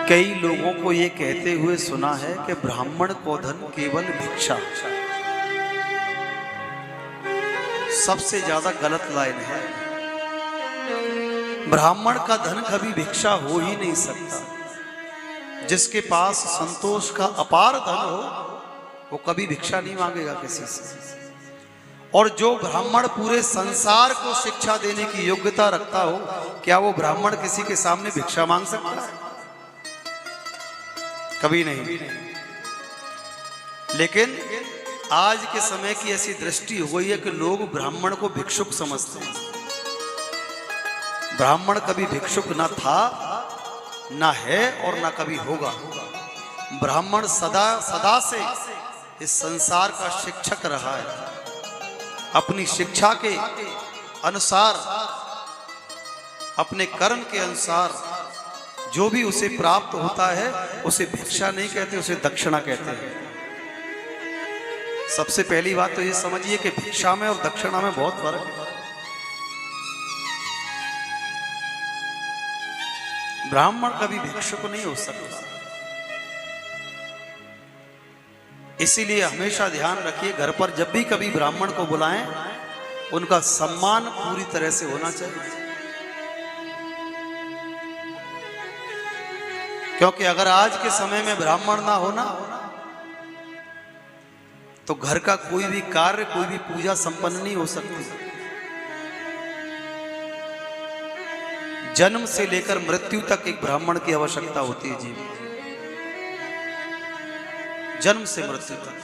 कई लोगों को ये कहते हुए सुना है कि ब्राह्मण को धन केवल भिक्षा। सबसे ज्यादा गलत लाइन है। ब्राह्मण का धन कभी भिक्षा हो ही नहीं सकता। जिसके पास संतोष का अपार धन हो वो कभी भिक्षा नहीं मांगेगा किसी से। और जो ब्राह्मण पूरे संसार को शिक्षा देने की योग्यता रखता हो, क्या वो ब्राह्मण किसी के सामने भिक्षा मांग सकता है? कभी नहीं। लेकिन आज के समय की ऐसी दृष्टि हो गई है कि लोग ब्राह्मण को भिक्षुक समझते हैं। ब्राह्मण कभी भिक्षुक ना था, ना है और ना कभी होगा। ब्राह्मण सदा सदा से इस संसार का शिक्षक रहा है। अपनी शिक्षा के अनुसार, अपने कर्म के अनुसार जो भी उसे प्राप्त होता है उसे भिक्षा नहीं कहते, उसे दक्षिणा कहते हैं। सबसे पहली बात तो ये समझिए कि भिक्षा में और दक्षिणा में बहुत फर्क है। ब्राह्मण कभी भिक्षुक नहीं हो सकता। इसीलिए हमेशा ध्यान रखिए, घर पर जब भी कभी ब्राह्मण को बुलाएं, उनका सम्मान पूरी तरह से होना चाहिए। क्योंकि अगर आज के समय में ब्राह्मण ना होना तो घर का कोई भी कार्य, कोई भी पूजा संपन्न नहीं हो सकती। जन्म से लेकर मृत्यु तक एक ब्राह्मण की आवश्यकता होती है जीवन, जन्म से मृत्यु तक।